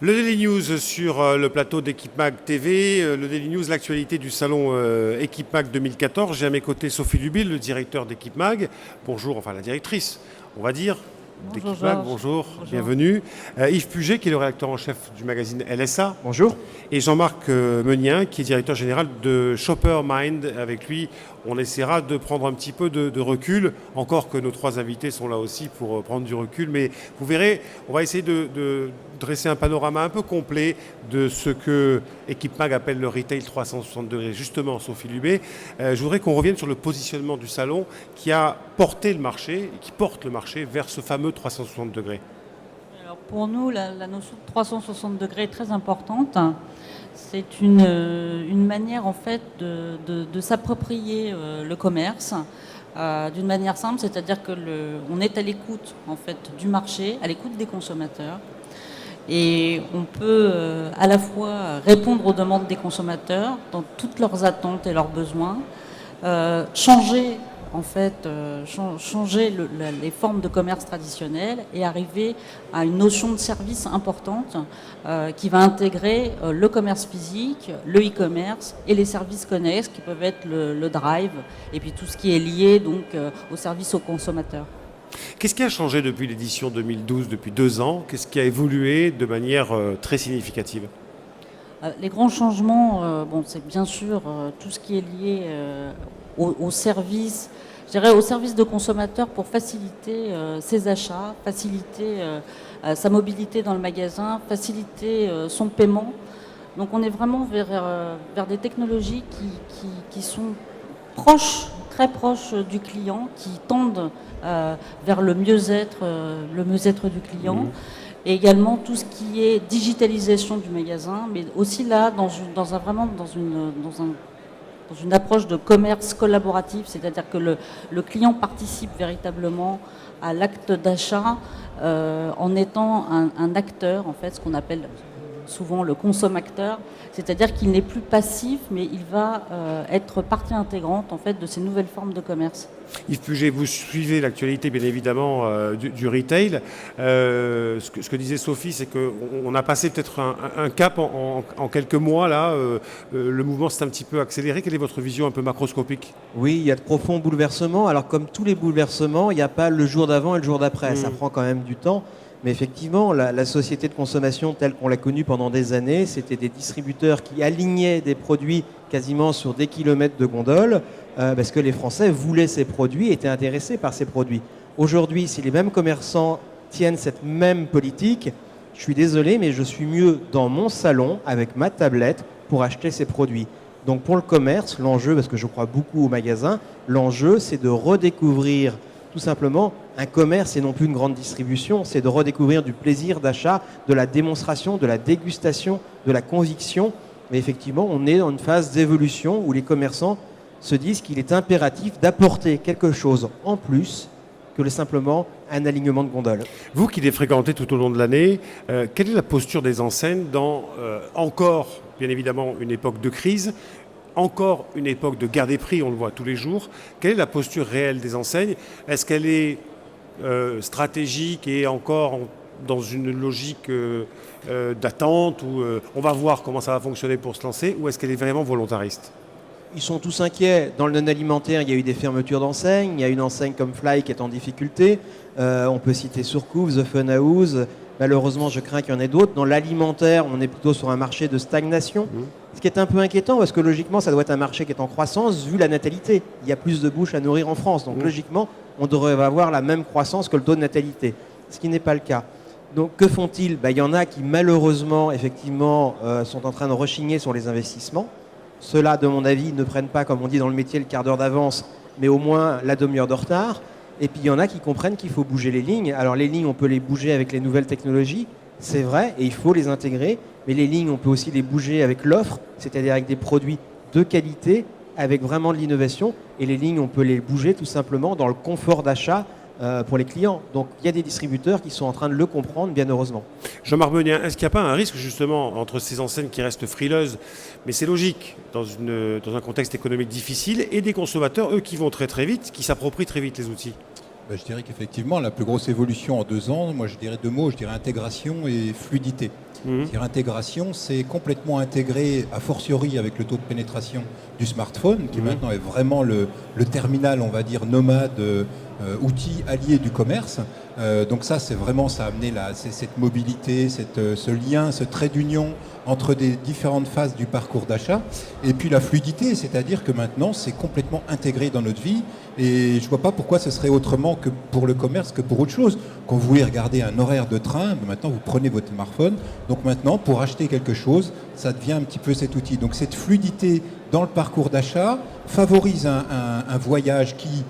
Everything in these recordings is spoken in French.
Le Daily News sur le plateau d'Equipmag TV, le Daily News, l'actualité du salon Equipmag 2014. J'ai à mes côtés Sophie Lubil, le directeur d'Equipmag. Bonjour, enfin la directrice, on va dire, Bonjour d'Equipmag. Georges. Bonjour, Bonjour. bienvenue. Yves Puget, qui est le rédacteur en chef du magazine LSA. Bonjour. Et Jean-Marc Meunien, qui est directeur général de Shopper Mind. Avec lui, on essaiera de prendre un petit peu de recul, encore que nos trois invités sont là aussi pour prendre du recul. Mais vous verrez, on va essayer de dresser un panorama un peu complet de ce que Equipmag appelle le retail 360 degrés. Justement, Sophie Lubé, je voudrais qu'on revienne sur le positionnement du salon qui a porté le marché, qui porte le marché vers ce fameux 360 degrés. Alors pour nous, la notion de 360 degrés est très importante. C'est une manière en fait de s'approprier le commerce d'une manière simple, c'est-à-dire que on est à l'écoute en fait du marché, à l'écoute des consommateurs. Et on peut à la fois répondre aux demandes des consommateurs dans toutes leurs attentes et leurs besoins, changer en fait, changer les formes de commerce traditionnelles et arriver à une notion de service importante qui va intégrer le commerce physique, le e-commerce et les services connexes qui peuvent être le drive et puis tout ce qui est lié donc au service aux consommateurs. Qu'est-ce qui a changé depuis l'édition 2012, depuis 2 ans? Qu'est-ce qui a évolué de manière très significative? Les grands changements, c'est bien sûr tout ce qui est lié au service, je dirais au service de consommateur pour faciliter ses achats, faciliter sa mobilité dans le magasin, faciliter son paiement. Donc on est vraiment vers des technologies qui sont proches, très proches du client, qui tendent vers le mieux-être du client. Et également tout ce qui est digitalisation du magasin, mais aussi là dans une approche de commerce collaboratif, c'est-à-dire que le client participe véritablement à l'acte d'achat en étant un acteur, en fait, ce qu'on appelle souvent le consommateur, c'est-à-dire qu'il n'est plus passif, mais il va être partie intégrante en fait de ces nouvelles formes de commerce. Yves Puget, vous suivez l'actualité bien évidemment du retail. Ce que disait Sophie, c'est qu'on a passé peut-être un cap en quelques mois là. Le mouvement s'est un petit peu accéléré. Quelle est votre vision un peu macroscopique? Oui, il y a de profonds bouleversements. Alors comme tous les bouleversements, il n'y a pas le jour d'avant et le jour d'après. Ça prend quand même du temps. Mais effectivement, la société de consommation telle qu'on l'a connue pendant des années, c'était des distributeurs qui alignaient des produits quasiment sur des kilomètres de gondole parce que les Français voulaient ces produits, étaient intéressés par ces produits. Aujourd'hui, si les mêmes commerçants tiennent cette même politique, je suis désolé, mais je suis mieux dans mon salon avec ma tablette pour acheter ces produits. Donc pour le commerce, l'enjeu, parce que je crois beaucoup au magasin, l'enjeu c'est de redécouvrir tout simplement un commerce et non plus une grande distribution, c'est de redécouvrir du plaisir d'achat, de la démonstration, de la dégustation, de la conviction. Mais effectivement, on est dans une phase d'évolution où les commerçants se disent qu'il est impératif d'apporter quelque chose en plus que simplement un alignement de gondoles. Vous qui les fréquentez tout au long de l'année, quelle est la posture des enseignes dans encore, bien évidemment, une époque de crise, encore une époque de guerre des prix, on le voit tous les jours. Quelle est la posture réelle des enseignes? Est-ce qu'elle est stratégique et encore dans une logique d'attente où on va voir comment ça va fonctionner pour se lancer, ou est-ce qu'elle est vraiment volontariste? Ils sont tous inquiets. Dans le non-alimentaire, il y a eu des fermetures d'enseignes. Il y a une enseigne comme Fly qui est en difficulté. On peut citer Surcouf, The Fun House. Malheureusement, je crains qu'il y en ait d'autres. Dans l'alimentaire, on est plutôt sur un marché de stagnation. Ce qui est un peu inquiétant parce que logiquement, ça doit être un marché qui est en croissance vu la natalité. Il y a plus de bouches à nourrir en France. Donc logiquement, on devrait avoir la même croissance que le taux de natalité. Ce qui n'est pas le cas. Donc que font-ils? Il y en a qui malheureusement, effectivement, sont en train de rechigner sur les investissements. Ceux-là, de mon avis, ne prennent pas, comme on dit dans le métier, le quart d'heure d'avance, mais au moins la demi-heure de retard. Et puis il y en a qui comprennent qu'il faut bouger les lignes. Alors les lignes, on peut les bouger avec les nouvelles technologies, c'est vrai, et il faut les intégrer. Mais les lignes, on peut aussi les bouger avec l'offre, c'est-à-dire avec des produits de qualité, avec vraiment de l'innovation. Et les lignes, on peut les bouger tout simplement dans le confort d'achat pour les clients. Donc il y a des distributeurs qui sont en train de le comprendre, bien heureusement. Jean-Marc Meunien, est-ce qu'il n'y a pas un risque justement entre ces enseignes qui restent frileuses, mais c'est logique dans un contexte économique difficile, et des consommateurs, eux, qui vont très très vite, qui s'approprient très vite les outils? Je dirais qu'effectivement, la plus grosse évolution en 2 ans, moi je dirais 2 mots, je dirais intégration et fluidité. C'est-à-dire intégration, c'est complètement intégré, a fortiori avec le taux de pénétration du smartphone, qui maintenant est vraiment le terminal, on va dire, nomade, outil allié du commerce. Donc ça, c'est vraiment, ça a amené cette mobilité, ce lien, ce trait d'union entre des différentes phases du parcours d'achat. Et puis la fluidité, c'est-à-dire que maintenant, c'est complètement intégré dans notre vie. Et je ne vois pas pourquoi ce serait autrement que pour le commerce que pour autre chose. Quand vous voulez regarder un horaire de train, maintenant vous prenez votre smartphone. Donc maintenant, pour acheter quelque chose, ça devient un petit peu cet outil. Donc cette fluidité dans le parcours d'achat favorise un voyage qui,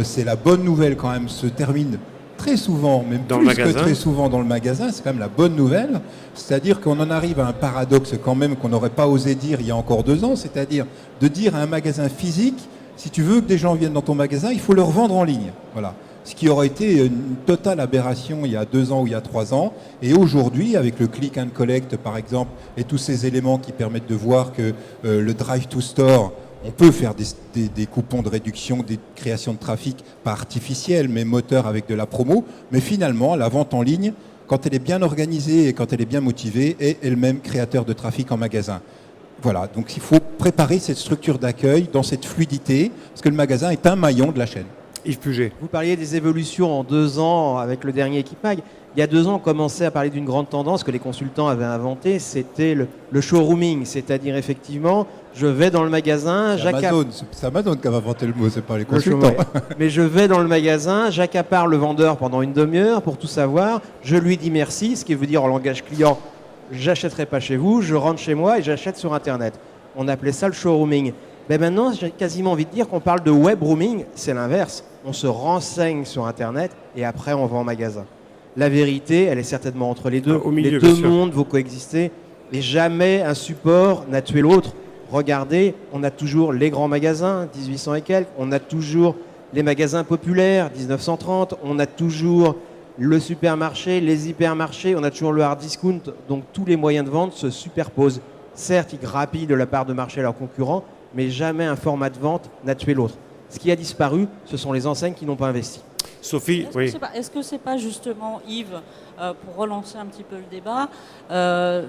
c'est la bonne nouvelle quand même, se termine très souvent, même dans plus que très souvent dans le magasin. C'est quand même la bonne nouvelle. C'est-à-dire qu'on en arrive à un paradoxe quand même qu'on n'aurait pas osé dire il y a encore 2 ans. C'est-à-dire de dire à un magasin physique, si tu veux que des gens viennent dans ton magasin, il faut leur vendre en ligne. Voilà. Ce qui aurait été une totale aberration il y a 2 ans ou il y a 3 ans. Et aujourd'hui, avec le click and collect par exemple, et tous ces éléments qui permettent de voir que le drive to store, on peut faire des coupons de réduction, des créations de trafic, pas artificielles, mais moteurs avec de la promo. Mais finalement, la vente en ligne, quand elle est bien organisée et quand elle est bien motivée, est elle-même créateur de trafic en magasin. Voilà, donc il faut préparer cette structure d'accueil dans cette fluidité, parce que le magasin est un maillon de la chaîne. Yves Puget. Vous parliez des évolutions en 2 ans avec le dernier Equipmag. Il y a 2 ans, on commençait à parler d'une grande tendance que les consultants avaient inventée, c'était le showrooming, c'est-à-dire effectivement, je vais dans le magasin, C'est Amazon qui a inventé le mot, c'est pas les consultants. Mais je vais dans le magasin, j'accapare le vendeur pendant une demi-heure pour tout savoir, je lui dis merci, ce qui veut dire en langage client, j'achèterai pas chez vous, je rentre chez moi et j'achète sur Internet. On appelait ça le showrooming. Mais maintenant, j'ai quasiment envie de dire qu'on parle de web rooming, c'est l'inverse. On se renseigne sur Internet et après on va en magasin. La vérité, elle est certainement entre les deux. Au milieu, les 2 mondes vont coexister et jamais un support n'a tué l'autre. Regardez, on a toujours les grands magasins, 1800 et quelques, on a toujours les magasins populaires, 1930, on a toujours le supermarché, les hypermarchés, on a toujours le hard discount. Donc tous les moyens de vente se superposent. Certes, ils grappillent de la part de marché à leurs concurrents, mais jamais un format de vente n'a tué l'autre. Ce qui a disparu, ce sont les enseignes qui n'ont pas investi. Sophie, oui. Est-ce que c'est pas justement, Yves, pour relancer un petit peu le débat,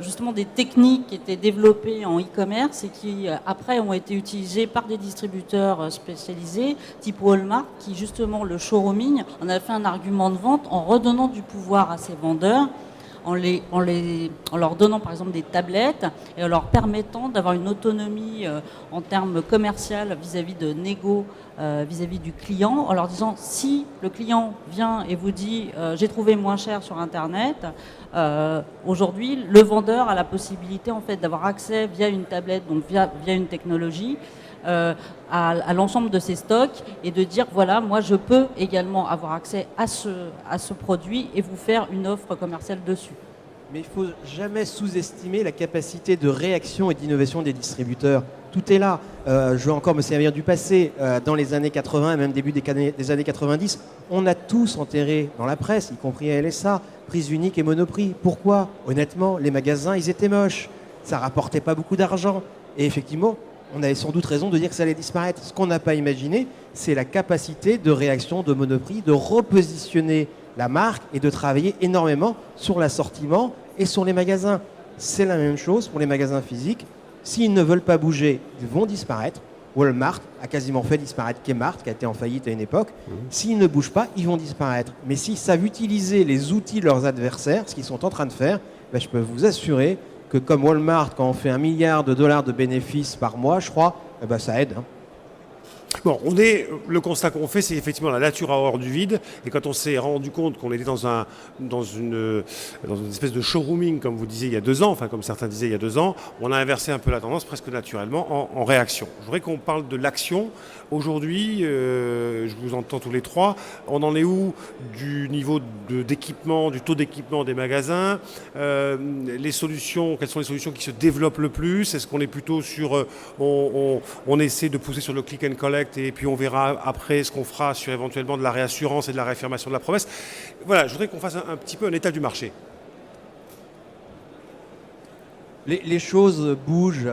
justement des techniques qui étaient développées en e-commerce et qui après ont été utilisées par des distributeurs spécialisés, type Walmart, qui justement le showrooming en a fait un argument de vente en redonnant du pouvoir à ses vendeurs, en leur donnant par exemple des tablettes et en leur permettant d'avoir une autonomie en termes commerciaux vis-à-vis de négo, vis-à-vis du client, en leur disant si le client vient et vous dit j'ai trouvé moins cher sur Internet, aujourd'hui le vendeur a la possibilité en fait d'avoir accès via une tablette, donc via une technologie, à l'ensemble de ces stocks et de dire voilà, moi je peux également avoir accès à ce produit et vous faire une offre commerciale dessus. Mais il ne faut jamais sous-estimer la capacité de réaction et d'innovation des distributeurs. Tout est là. Je veux encore me servir du passé. Dans les années 80 et même début des années 90, on a tous enterré dans la presse, y compris à LSA, prise unique et Monoprix. Pourquoi ? Honnêtement, les magasins, ils étaient moches. Ça rapportait pas beaucoup d'argent. Et effectivement, on avait sans doute raison de dire que ça allait disparaître. Ce qu'on n'a pas imaginé, c'est la capacité de réaction de Monoprix, de repositionner la marque et de travailler énormément sur l'assortiment et sur les magasins. C'est la même chose pour les magasins physiques. S'ils ne veulent pas bouger, ils vont disparaître. Walmart a quasiment fait disparaître Kmart, qui a été en faillite à une époque. S'ils ne bougent pas, ils vont disparaître. Mais s'ils savent utiliser les outils de leurs adversaires, ce qu'ils sont en train de faire, ben je peux vous assurer que comme Walmart, quand on fait $1 milliard de bénéfices par mois, je crois, eh ben ça aide. Bon, le constat qu'on fait, c'est effectivement la nature a horreur du vide. Et quand on s'est rendu compte qu'on était dans une espèce de showrooming, comme vous disiez il y a 2 ans, enfin comme certains disaient il y a 2 ans, on a inversé un peu la tendance presque naturellement en réaction. Je voudrais qu'on parle de l'action. Aujourd'hui, je vous entends tous les trois, on en est où du niveau d'équipement, du taux d'équipement des magasins, les solutions, quelles sont les solutions qui se développent le plus? Est-ce qu'on est plutôt sur, on essaie de pousser sur le click and collect et puis on verra après ce qu'on fera sur éventuellement de la réassurance et de la réaffirmation de la promesse? Voilà, je voudrais qu'on fasse un petit peu un état du marché. Les choses bougent.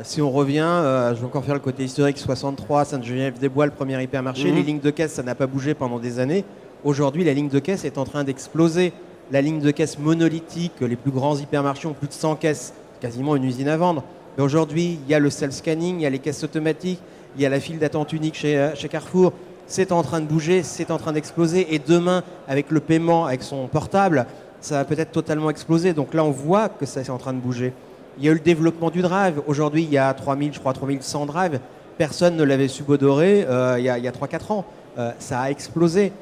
Si on revient, je vais encore faire le côté historique, 63, Sainte-Geneviève-des-Bois, le premier hypermarché. Les lignes de caisse, ça n'a pas bougé pendant des années. Aujourd'hui, la ligne de caisse est en train d'exploser. la ligne de caisse monolithique, les plus grands hypermarchés ont plus de 100 caisses, quasiment une usine à vendre. Mais aujourd'hui, il y a le self-scanning, il y a les caisses automatiques, il y a la file d'attente unique chez Carrefour. C'est en train de bouger, c'est en train d'exploser. Et demain, avec le paiement, avec son portable, ça va peut-être totalement exploser. Donc là, on voit que ça est en train de bouger. Il y a eu le développement du drive. Aujourd'hui, il y a 3100 drives. Personne ne l'avait subodoré il y a 3-4 ans. Ça a explosé.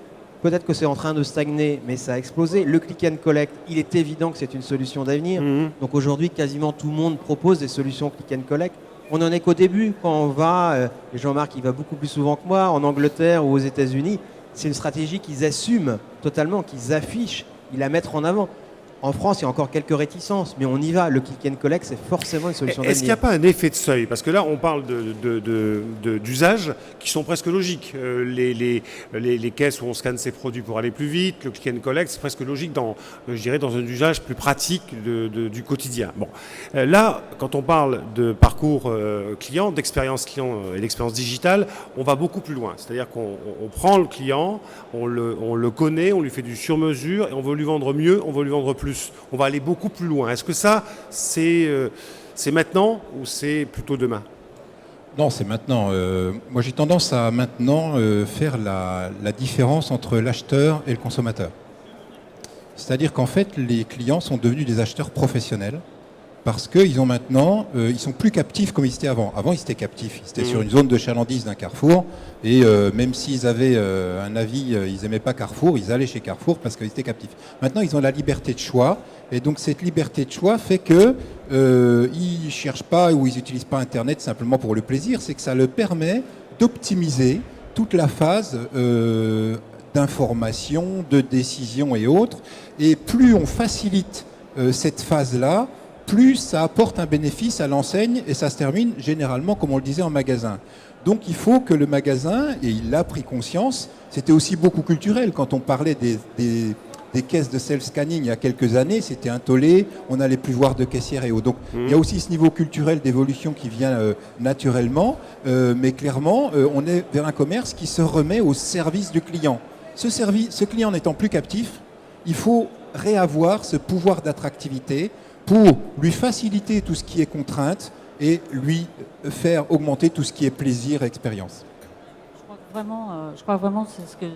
Peut-être que c'est en train de stagner, mais ça a explosé. Le click and collect, il est évident que c'est une solution d'avenir. Donc aujourd'hui, quasiment tout le monde propose des solutions click and collect. On n'en est qu'au début. Quand on va, et Jean-Marc, il va beaucoup plus souvent que moi, en Angleterre ou aux États-Unis, c'est une stratégie qu'ils assument totalement, qu'ils affichent, ils la mettent en avant. En France, il y a encore quelques réticences, mais on y va. Le click and collect, c'est forcément une solution d'avenir. Est-ce qu'il n'y a pas un effet de seuil? Parce que là, on parle d'usages qui sont presque logiques. Les caisses où on scanne ses produits pour aller plus vite, le click and collect, c'est presque logique je dirais, dans un usage plus pratique du quotidien. Bon. Là, quand on parle de parcours client, d'expérience client et d'expérience digitale, on va beaucoup plus loin. C'est-à-dire qu'on prend le client, on le connaît, on lui fait du sur-mesure et on veut lui vendre mieux, on veut lui vendre plus. On va aller beaucoup plus loin. Est-ce que ça, c'est maintenant ou c'est plutôt demain? Non, c'est maintenant. Moi, j'ai tendance à maintenant faire la différence entre l'acheteur et le consommateur. C'est-à-dire qu'en fait, les clients sont devenus des acheteurs professionnels parce qu'ils ont maintenant, ils sont plus captifs comme ils étaient avant. Avant, ils étaient captifs. Ils étaient sur une zone de chalandise d'un Carrefour et même s'ils avaient un avis, ils n'aimaient pas Carrefour, ils allaient chez Carrefour parce qu'ils étaient captifs. Maintenant, ils ont la liberté de choix et donc cette liberté de choix fait que ils cherchent pas ou ils n'utilisent pas Internet simplement pour le plaisir, c'est que ça leur permet d'optimiser toute la phase d'information, de décision et autres. Et plus on facilite cette phase-là, plus ça apporte un bénéfice à l'enseigne et ça se termine généralement, comme on le disait, en magasin. Donc il faut que le magasin, et il a pris conscience, c'était aussi beaucoup culturel. Quand on parlait des caisses de self-scanning il y a quelques années, c'était un tollé, on n'allait plus voir de caissière et autres. Donc il y a aussi ce niveau culturel d'évolution qui vient naturellement, mais clairement, on est vers un commerce qui se remet au service du client. Ce client n'étant plus captif, il faut réavoir ce pouvoir d'attractivité pour lui faciliter tout ce qui est contrainte et lui faire augmenter tout ce qui est plaisir et expérience. Je crois vraiment que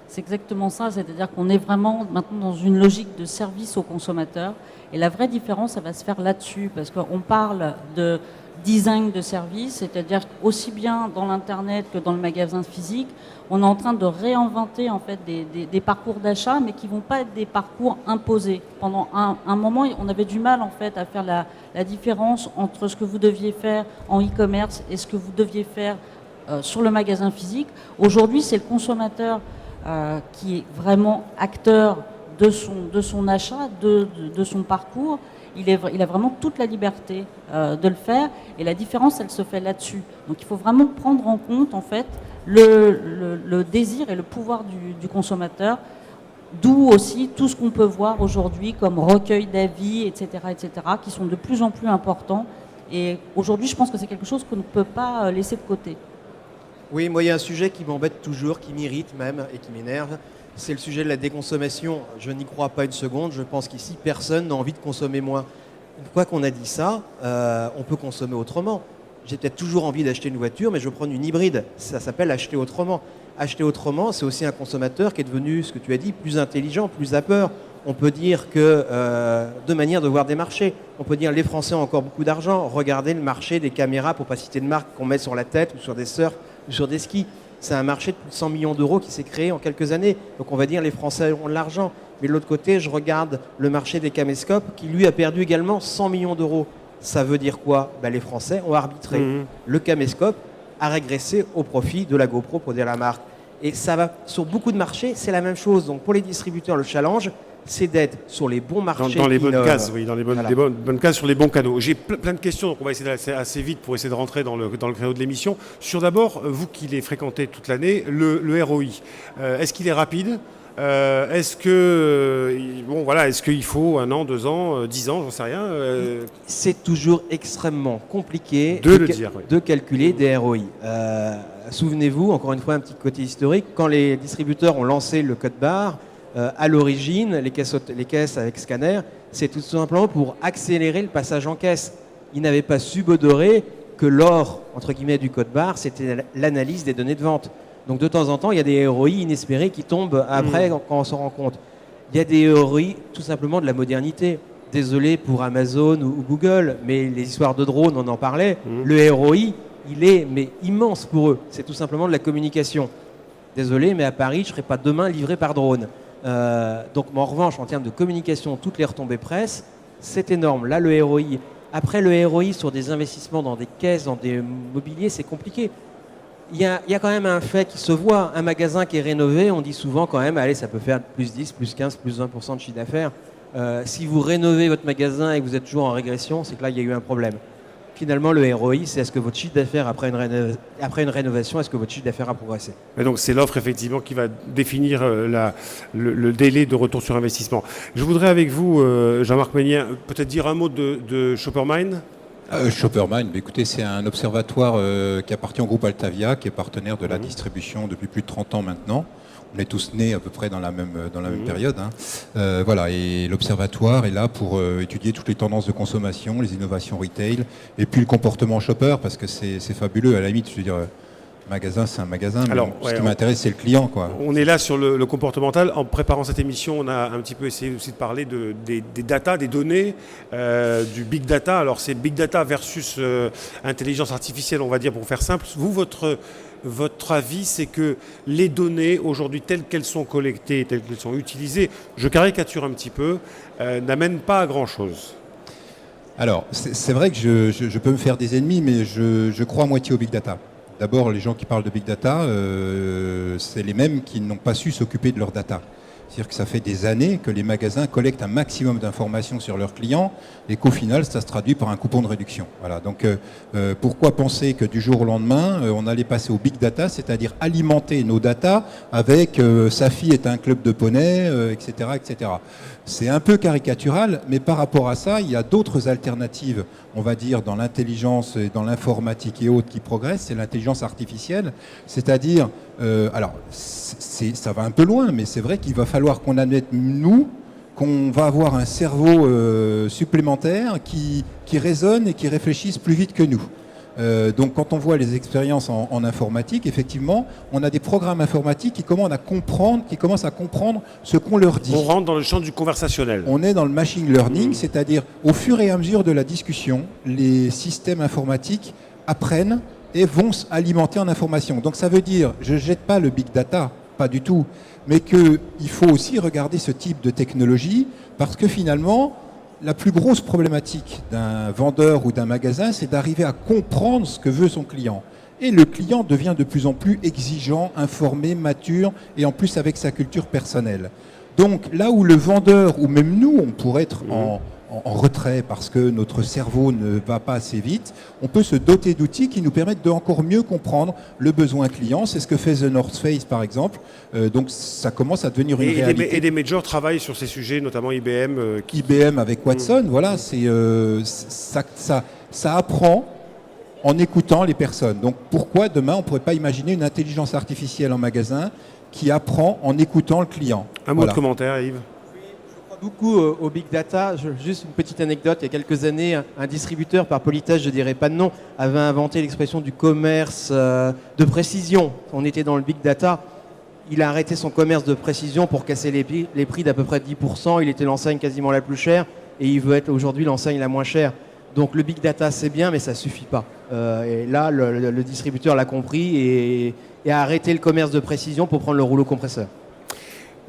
c'est exactement ça, c'est-à-dire qu'on est vraiment maintenant dans une logique de service au consommateur et la vraie différence, ça va se faire là-dessus parce qu'on parle de design de service, c'est-à-dire aussi bien dans l'internet que dans le magasin physique, on est en train de réinventer en fait des parcours d'achat, mais qui vont pas être des parcours imposés. Pendant un moment, on avait du mal en fait à faire la différence entre ce que vous deviez faire en e-commerce et ce que vous deviez faire sur le magasin physique. Aujourd'hui, c'est le consommateur qui est vraiment acteur de son achat, de son parcours. Il a vraiment toute la liberté de le faire et la différence, elle se fait là-dessus. Donc il faut vraiment prendre en compte en fait le désir et le pouvoir du consommateur, d'où aussi tout ce qu'on peut voir aujourd'hui comme recueil d'avis, etc., qui sont de plus en plus importants. Et aujourd'hui, je pense que c'est quelque chose qu'on ne peut pas laisser de côté. Oui, moi, il y a un sujet qui m'embête toujours, qui m'irrite même et qui m'énerve. C'est le sujet de la déconsommation. Je n'y crois pas une seconde. Je pense qu'ici, personne n'a envie de consommer moins. Une fois qu'on a dit ça, on peut consommer autrement. J'ai peut-être toujours envie d'acheter une voiture, mais je vais prendre une hybride. Ça s'appelle acheter autrement. Acheter autrement, c'est aussi un consommateur qui est devenu, ce que tu as dit, plus intelligent, plus à peur. On peut dire que deux manières de voir des marchés. On peut dire les Français ont encore beaucoup d'argent. Regardez le marché des caméras, pour ne pas citer de marque, qu'on met sur la tête ou sur des surfs ou sur des skis. C'est un marché de plus de 100 millions d'euros qui s'est créé en quelques années. Donc on va dire les Français ont de l'argent. Mais de l'autre côté, je regarde le marché des caméscopes qui, lui, a perdu également 100 millions d'euros. Ça veut dire quoi? Les Français ont arbitré. Le caméscope a régressé au profit de la GoPro, pour dire la marque. Et ça va sur beaucoup de marchés, c'est la même chose. Donc pour les distributeurs, le challenge, c'est d'être sur les bons marchés. Dans les bonnes cases, oui, dans les bonnes cases, sur les bons canaux. J'ai plein de questions, donc on va essayer d'aller assez vite pour essayer de rentrer dans le créneau de l'émission. Sur d'abord, vous qui les fréquentez toute l'année, le ROI, est-ce qu'il est rapide? Est-ce qu'il faut 1 an, 2 ans, 10 ans, j'en sais rien. C'est toujours extrêmement compliqué de calculer des ROI. Souvenez-vous, encore une fois, un petit côté historique, quand les distributeurs ont lancé le code barre, À l'origine, les caisses avec scanner, c'est tout simplement pour accélérer le passage en caisse. Ils n'avaient pas subodoré que l'or, entre guillemets, du code barre, c'était l'analyse des données de vente. Donc de temps en temps, il y a des ROI inespérés qui tombent après quand on s'en rend compte. Il y a des ROI tout simplement de la modernité. Désolé pour Amazon ou Google, mais les histoires de drones, on en parlait. Le ROI, il est mais immense pour eux. C'est tout simplement de la communication. Désolé, mais à Paris, je ne serai pas demain livré par drone. Donc, en revanche, en termes de communication, toutes les retombées presse, c'est énorme. Là, le ROI. Après, le ROI sur des investissements dans des caisses, dans des mobiliers, c'est compliqué. Il y a quand même un fait qui se voit. Un magasin qui est rénové, on dit souvent quand même, allez, ça peut faire plus 10, plus 15, plus 20% de chiffre d'affaires. Si vous rénovez votre magasin et que vous êtes toujours en régression, c'est que là, il y a eu un problème. Finalement, le ROI, c'est est-ce que votre chiffre d'affaires, après une rénovation, est-ce que votre chiffre d'affaires a progressé? Et donc c'est l'offre effectivement qui va définir le délai de retour sur investissement. Je voudrais avec vous, Jean-Marc Megnien, peut-être dire un mot de Shoppermind. Shoppermind, écoutez, c'est un observatoire qui appartient au groupe Altavia, qui est partenaire de la distribution depuis plus de 30 ans maintenant. On est tous nés à peu près dans la même période. Voilà, et l'observatoire est là pour étudier toutes les tendances de consommation, les innovations retail, et puis le comportement shopper, parce que c'est fabuleux. À la limite, je veux dire, magasin, c'est un magasin. Alors, ce qui m'intéresse, c'est le client, quoi. On est là sur le comportemental. En préparant cette émission, on a un petit peu essayé aussi de parler des data, des données, du big data. Alors c'est big data versus intelligence artificielle, on va dire, pour faire simple. Vous, votre avis, c'est que les données, aujourd'hui, telles qu'elles sont collectées, telles qu'elles sont utilisées, je caricature un petit peu, n'amènent pas à grand-chose. Alors, c'est vrai que je peux me faire des ennemis, mais je crois à moitié au big data. D'abord, les gens qui parlent de big data, c'est les mêmes qui n'ont pas su s'occuper de leur data. C'est-à-dire que ça fait des années que les magasins collectent un maximum d'informations sur leurs clients et qu'au final, ça se traduit par un coupon de réduction. Voilà. Donc, pourquoi penser que du jour au lendemain, on allait passer au big data, c'est-à-dire alimenter nos data avec sa fille est un club de poney, etc., etc. C'est un peu caricatural, mais par rapport à ça, il y a d'autres alternatives, on va dire, dans l'intelligence et dans l'informatique et autres qui progressent. C'est l'intelligence artificielle, c'est-à-dire, alors, ça va un peu loin, mais c'est vrai qu'il va falloir qu'on admette, nous, qu'on va avoir un cerveau supplémentaire qui raisonne et qui réfléchisse plus vite que nous. Donc quand on voit les expériences en informatique, effectivement, on a des programmes informatiques qui commencent à comprendre ce qu'on leur dit. On rentre dans le champ du conversationnel. On est dans le machine learning, c'est-à-dire au fur et à mesure de la discussion, les systèmes informatiques apprennent et vont s'alimenter en information. Donc ça veut dire, je ne jette pas le big data, pas du tout, mais qu'il faut aussi regarder ce type de technologie parce que finalement, la plus grosse problématique d'un vendeur ou d'un magasin, c'est d'arriver à comprendre ce que veut son client. Et le client devient de plus en plus exigeant, informé, mature, et en plus avec sa culture personnelle. Donc là où le vendeur, ou même nous, on pourrait être en retrait parce que notre cerveau ne va pas assez vite, on peut se doter d'outils qui nous permettent de encore mieux comprendre le besoin client. C'est ce que fait The North Face par exemple. Donc ça commence à devenir une réalité. Et des majors travaillent sur ces sujets, notamment IBM. IBM avec Watson, voilà, ça apprend en écoutant les personnes. Donc pourquoi demain on ne pourrait pas imaginer une intelligence artificielle en magasin qui apprend en écoutant le client? Un mot de commentaire, Yves. Beaucoup au big data. Juste une petite anecdote, il y a quelques années, un distributeur, par politesse je dirais pas de nom, avait inventé l'expression du commerce de précision. On était dans le big data. Il a arrêté son commerce de précision pour casser les prix d'à peu près 10%. Il était l'enseigne quasiment la plus chère et il veut être aujourd'hui l'enseigne la moins chère. Donc le big data c'est bien mais ça suffit pas. Et là le distributeur l'a compris et a arrêté le commerce de précision pour prendre le rouleau compresseur.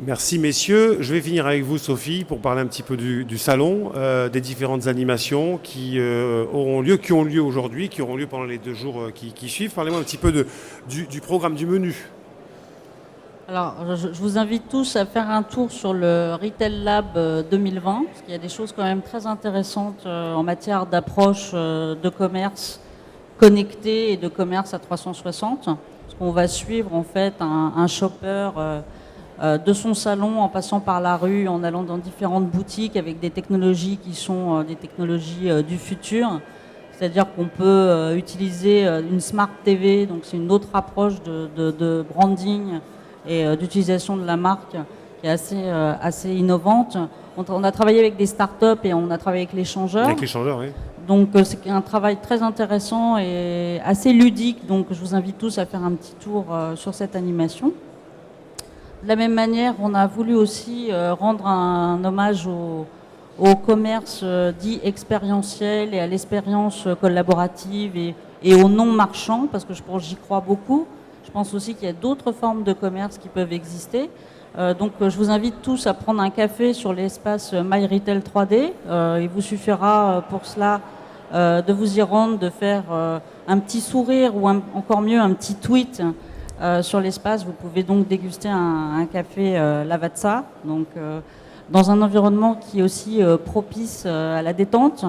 Merci messieurs. Je vais finir avec vous Sophie pour parler un petit peu du salon, des différentes animations qui ont lieu aujourd'hui, qui auront lieu pendant les 2 jours qui suivent. Parlez-moi un petit peu du programme, du menu. Alors, je vous invite tous à faire un tour sur le Retail Lab 2020, parce qu'il y a des choses quand même très intéressantes en matière d'approche de commerce connecté et de commerce à 360. Parce qu'on va suivre en fait un shopper de son salon en passant par la rue, en allant dans différentes boutiques avec des technologies qui sont des technologies du futur. C'est-à-dire qu'on peut utiliser une Smart TV, donc c'est une autre approche de branding et d'utilisation de la marque qui est assez innovante. On a travaillé avec des startups et on a travaillé avec l'échangeur. Avec l'échangeur, oui. Donc c'est un travail très intéressant et assez ludique. Donc je vous invite tous à faire un petit tour sur cette animation. De la même manière, on a voulu aussi rendre un hommage au commerce dit expérientiel et à l'expérience collaborative et au non marchand, parce que j'y crois beaucoup. Je pense aussi qu'il y a d'autres formes de commerce qui peuvent exister. Donc je vous invite tous à prendre un café sur l'espace My Retail 3D. Il vous suffira pour cela de vous y rendre, de faire un petit sourire ou encore mieux un petit tweet sur l'espace. Vous pouvez donc déguster un café Lavazza, donc dans un environnement qui est aussi propice à la détente,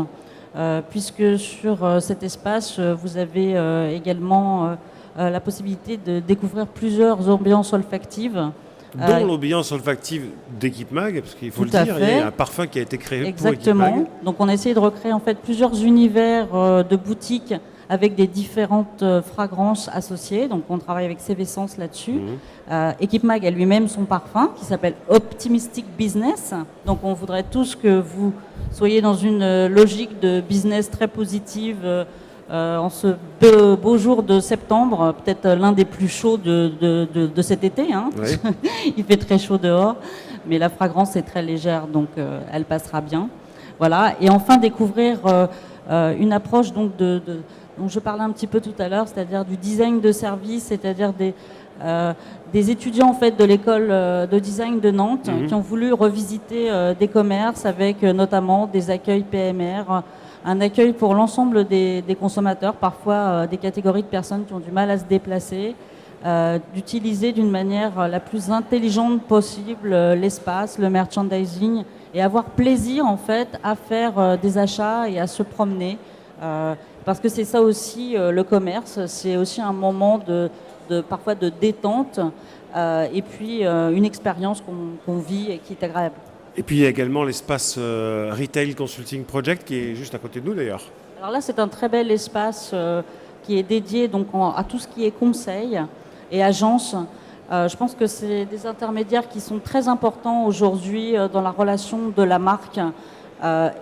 puisque sur cet espace, vous avez également la possibilité de découvrir plusieurs ambiances olfactives. Dont l'ambiance olfactive d'Équipe Mag, parce qu'il faut le dire, il y a un parfum qui a été créé Exactement. pour Équipe Mag. Donc on a essayé de recréer en fait plusieurs univers de boutiques avec des différentes fragrances associées. Donc on travaille avec Cévessence là-dessus. Équipe Mag a lui-même son parfum qui s'appelle Optimistic Business. Donc on voudrait tous que vous soyez dans une logique de business très positive en ce beau jour de septembre, peut-être l'un des plus chauds de cet été. Hein. Oui. Il fait très chaud dehors, mais la fragrance est très légère, donc elle passera bien. Voilà. Et enfin découvrir une approche donc dont je parlais un petit peu tout à l'heure, c'est-à-dire du design de service, c'est-à-dire des étudiants en fait de l'école de design de Nantes qui ont voulu revisiter des commerces avec notamment des accueils PMR, un accueil pour l'ensemble des consommateurs, parfois des catégories de personnes qui ont du mal à se déplacer, d'utiliser d'une manière la plus intelligente possible l'espace, le merchandising et avoir plaisir en fait à faire des achats et à se promener. Parce que c'est ça aussi le commerce, c'est aussi un moment parfois de détente et puis une expérience qu'on vit et qui est agréable. Et puis il y a également l'espace Retail Consulting Project qui est juste à côté de nous d'ailleurs. Alors là, c'est un très bel espace qui est dédié donc à tout ce qui est conseil et agence. Je pense que c'est des intermédiaires qui sont très importants aujourd'hui dans la relation de la marque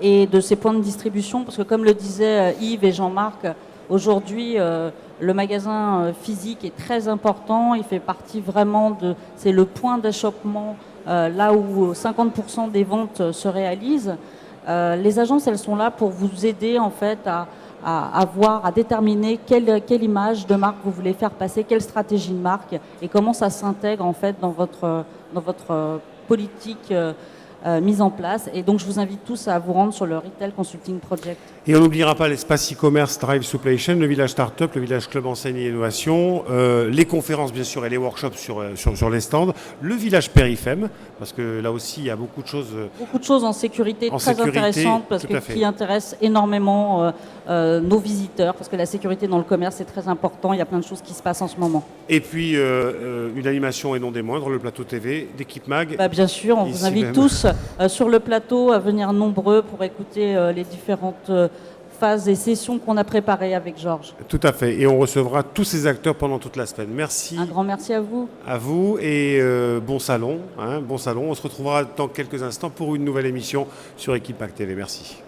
et de ses points de distribution, parce que comme le disaient Yves et Jean-Marc, aujourd'hui le magasin physique est très important, il fait partie vraiment c'est le point d'achoppement là où 50% des ventes se réalisent. Les agences, elles sont là pour vous aider en fait à déterminer quelle image de marque vous voulez faire passer, quelle stratégie de marque et comment ça s'intègre en fait dans votre politique mise en place. Et donc je vous invite tous à vous rendre sur le Retail Consulting Project. Et on n'oubliera pas l'espace e-commerce Drive Supply Chain, le village Startup, le village Club Enseigne et Innovation, les conférences bien sûr et les workshops sur les stands, le village Périfem, parce que là aussi il y a beaucoup de choses. Beaucoup de choses en sécurité très intéressantes parce qui intéressent énormément nos visiteurs, parce que la sécurité dans le commerce est très important, il y a plein de choses qui se passent en ce moment. Et puis une animation et non des moindres, le plateau TV d'Équipe Mag. Bien sûr, on vous invite tous sur le plateau à venir nombreux pour écouter les différentes phases et sessions qu'on a préparées avec Georges. Tout à fait, et on recevra tous ces acteurs pendant toute la semaine. Merci. Un grand merci à vous. À vous et bon salon, bon salon. On se retrouvera dans quelques instants pour une nouvelle émission sur Équipe Mag TV. Merci.